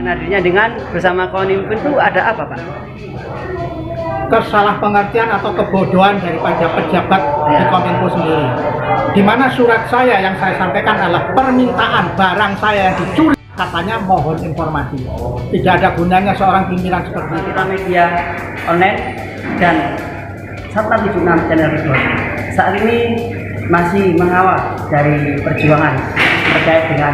Hadirnya dengan bersama Kominfo itu ada apa, Pak? Kesalahpengertian atau kebodohan daripada pejabat di Kominfo sendiri. Di mana surat saya yang saya sampaikan adalah permintaan barang saya yang dicuri, katanya mohon informasi. Tidak ada gunanya seorang pimpinan seperti itu. Media online dan Satpam 76 Channel Report saat ini masih mengawal dari perjuangan terkait dengan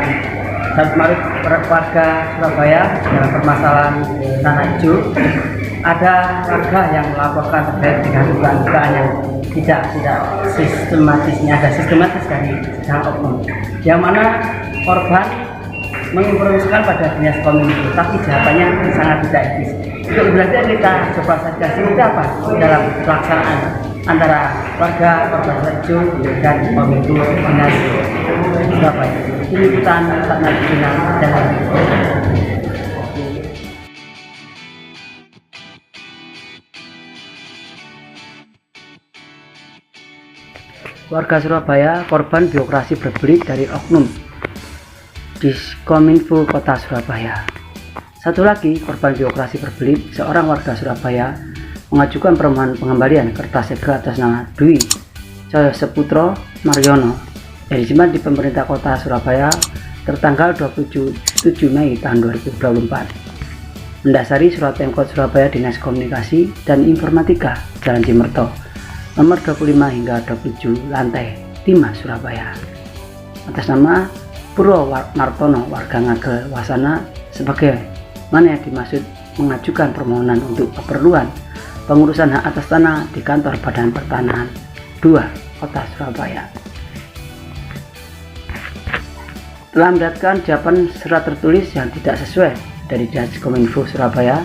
warga Surabaya dalam permasalahan tanah hijau. Ada warga yang melaporkan terkait dengan dugaan yang tidak sistematisnya, ada sistematis dari sedang oknum, yang mana korban menginformasikan pada dinas Kominfo, tapi jawabannya sangat tidak etis. Untuk berarti kita coba saja seperti apa dalam pelaksanaan antara warga korban hijau dan Kominfo dinas Surabaya. Ini kita sangat final dan warga Surabaya korban birokrasi berbelit dari oknum di Kominfo Kota Surabaya. Satu lagi korban birokrasi berbelit, seorang warga Surabaya mengajukan permohonan pengembalian kertas segel atas nama Dwi Cahyo Seputro Mariono yang disimpan di pemerintah Kota Surabaya tertanggal 27 Mei tahun 2024. Mendasari surat Pemkot Surabaya Dinas Komunikasi dan Informatika Jalan Cimerto nomor 25 hingga 27 lantai 5 Surabaya atas nama Purwo Martono warga Ngagel Wasana sebagai mana yang dimaksud mengajukan permohonan untuk keperluan pengurusan hak atas tanah di kantor Badan Pertanahan 2 Kota Surabaya. Telah mendapatkan jawaban surat tertulis yang tidak sesuai dari Dinas Kominfo Surabaya,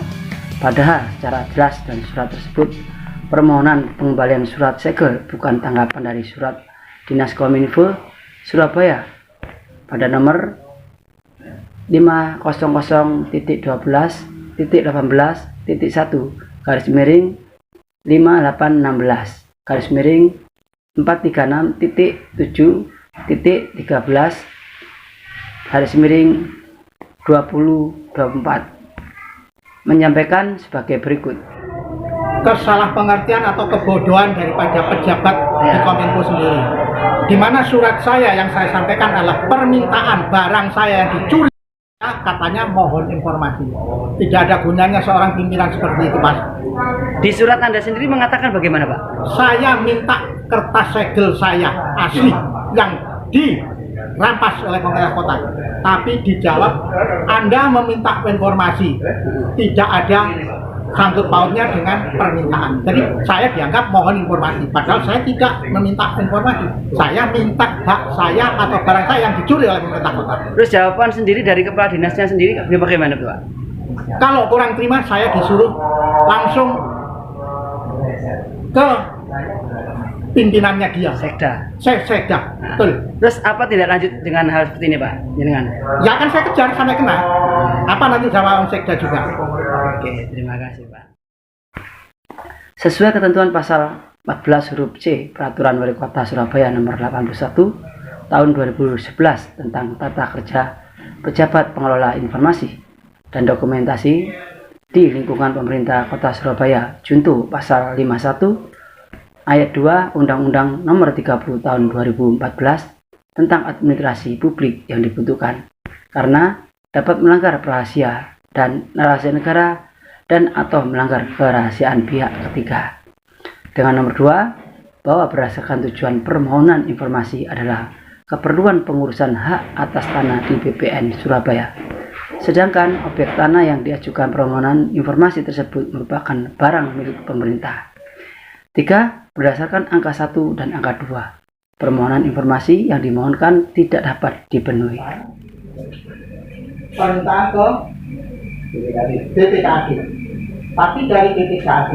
padahal secara jelas dan surat tersebut permohonan pengembalian surat segel bukan tanggapan dari surat Dinas Kominfo Surabaya pada nomor 500-1-436/436-13/2024 menyampaikan sebagai berikut. Kesalahpengertian atau kebodohan daripada pejabat di Kominfo sendiri. Di mana surat saya yang saya sampaikan adalah permintaan barang saya yang dicuri, katanya mohon informasi. Tidak ada gunanya seorang pimpinan seperti itu, Mas. Di surat Anda sendiri mengatakan bagaimana, Pak? Saya minta kertas segel saya asli yang dirampas oleh pemerintah kota, tapi dijawab Anda meminta informasi, tidak ada sangkut pautnya dengan permintaan. Jadi saya dianggap mohon informasi, padahal saya tidak meminta informasi. Saya minta hak saya atau barang saya yang dicuri oleh pemerintah kota. Terus jawaban sendiri dari kepala dinasnya sendiri bagaimana, Pak? Kalau kurang terima, saya disuruh langsung ke pimpinannya dia. Sekda. Sekda, betul. Terus apa tidak lanjut dengan hal seperti ini, Pak? Dengan Ya kan saya kejar sampai kena. Apa nanti jawaban sekda juga? Oke, terima kasih, Pak. Sesuai ketentuan pasal 14 huruf C Peraturan Wali Kota Surabaya nomor 81 tahun 2011 tentang tata kerja pejabat pengelola informasi dan dokumentasi di lingkungan pemerintah Kota Surabaya junto pasal 51 ayat 2 Undang-Undang nomor 30 tahun 2014 tentang administrasi publik yang dibutuhkan karena dapat melanggar rahasia dan rahasia negara dan atau melanggar kerahasiaan pihak ketiga. Dengan nomor 2, bahwa berdasarkan tujuan permohonan informasi adalah keperluan pengurusan hak atas tanah di BPN Surabaya. Sedangkan objek tanah yang diajukan permohonan informasi tersebut merupakan barang milik pemerintah. 3. Berdasarkan angka 1 dan angka 2, permohonan informasi yang dimohonkan tidak dapat dipenuhi. Permintaan ke BPKG. Tapi dari BPKG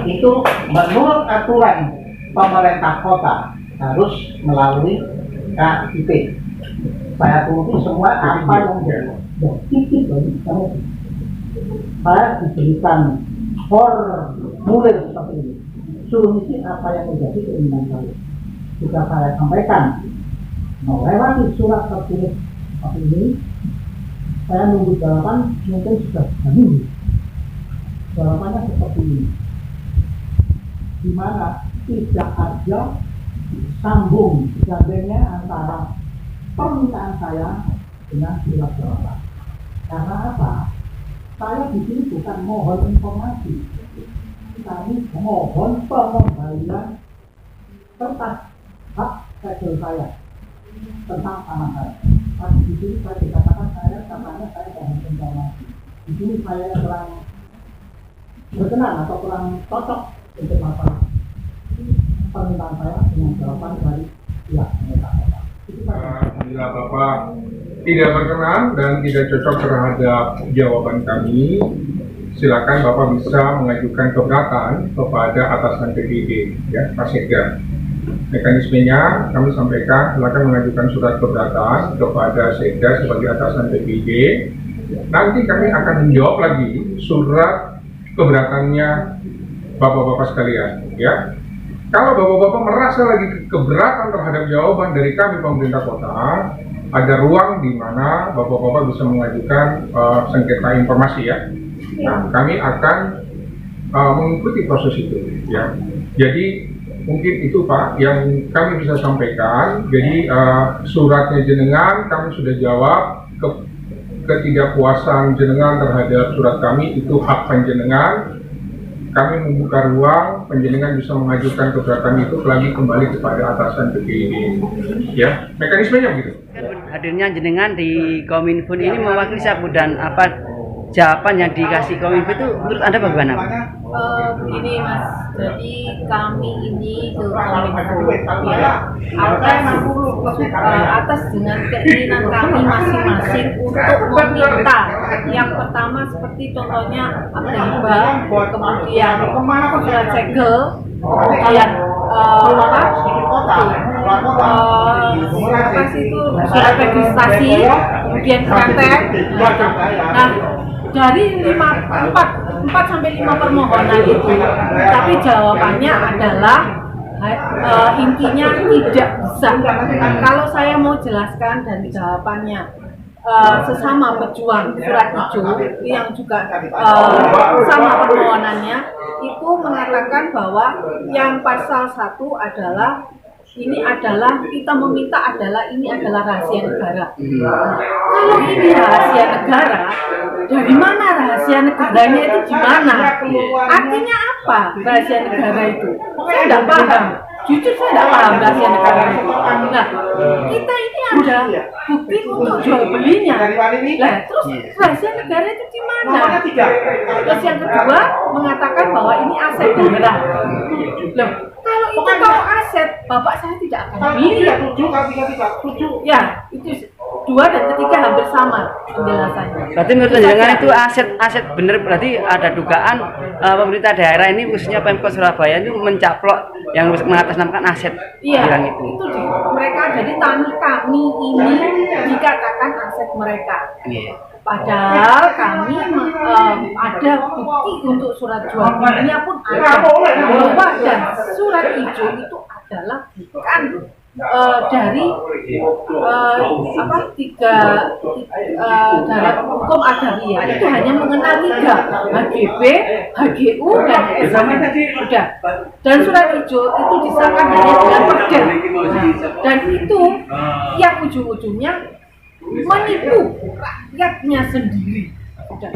itu menurut aturan pemerintah kota harus melalui KIP. Saya tulis semua apa yang titik saya diberikan formulir seperti ini. Suruh isi apa yang menjadi keinginan saya. sudah saya sampaikan melewati surat tertulis seperti ini. Saya nunggu jawaban mungkin sudah 3 minggu. Jawabannya seperti ini, di mana tidak ada sambung gandengnya antara permintaan saya dengan surat jawaban. Karena apa? Saya di sini bukan mohon informasi, kami mohon pengembalian kertas hak segel saya tentang tanah saya. Tapi di sini saya dikatakan katanya saya mohon informasi. Di sini saya kurang berkenan atau kurang cocok untuk masalah permintaan saya dengan jawaban dari pihak pemerintah kota. Bila Bapak tidak berkenan dan tidak cocok terhadap jawaban kami, silakan Bapak bisa mengajukan keberatan kepada atasan PBB, ya, Pak Sekda. Mekanismenya kami sampaikan, silakan mengajukan surat keberatan kepada Sekda sebagai atasan PBB. Nanti kami akan menjawab lagi surat keberatannya Bapak-bapak sekalian, ya. Kalau Bapak-bapak merasa lagi keberatan terhadap jawaban dari kami pemerintah kota, ada ruang di mana Bapak-bapak bisa mengajukan sengketa informasi, ya. Nah, kami akan mengikuti proses itu, ya. Jadi mungkin itu Pak yang kami bisa sampaikan. Jadi suratnya jenengan kami sudah jawab, ketidakpuasan jenengan terhadap surat kami itu hak panjenengan. Kami membuka ruang panjenengan bisa mengajukan keberatan itu lagi kembali kepada atasan PBB, ya. Mekanismenya begitu. Hadirnya jenengan di Kominfo ini mewakili siapa dan apa jawaban yang dikasih Kominfo itu menurut Anda bagaimana? Begini Mas, jadi kami ini ke Kominfo ya, atas dengan keinginan kami masing-masing untuk meminta yang pertama seperti contohnya akte hibah, kemudian surat segel, kemudian apa sih itu surat registrasi, kemudian KTP. Nah, dari 4 sampai 5 permohonan itu, tapi jawabannya adalah intinya tidak bisa. Kalau saya mau jelaskan dari jawabannya, sesama pejuang surat hijau yang juga sama permohonannya itu mengatakan bahwa yang pasal 1 adalah ini adalah kita meminta adalah ini adalah rahasia negara. Kalau ini rahasia negara, dari mana rahasia negaranya itu di mana? Artinya apa rahasia negara itu? Saya tidak paham. Jujur saya tidak paham rahasia negara itu. Nah, kita ini ada bukti untuk jual belinya. Nah, terus rahasia negara itu di mana? Terus yang kedua mengatakan bahwa ini aset negara. Loh, kalau itu kalau aset, bapak saya tidak akan beli. Ya, itu 2 dan 3 hampir sama penjelasannya. Berarti menurut jenengan itu aset benar, berarti ada dugaan pemerintah daerah ini khususnya Pemkot Surabaya itu mencaplok yang mengatasnamakan aset. Iya, itu mereka jadi tanah kami ini dikatakan aset mereka. Padahal kami ada bukti untuk surat jual belinya pun ada bahwa dan surat hijau itu adalah bukan dari dalam hukum agraria itu hanya mengenal 3 HGB, HGU dan SMA. Sudah. Dan surat hijau itu disahkan hanya dengan perda. Dan itu yang ujung-ujungnya menipu rakyatnya sendiri. Sudah.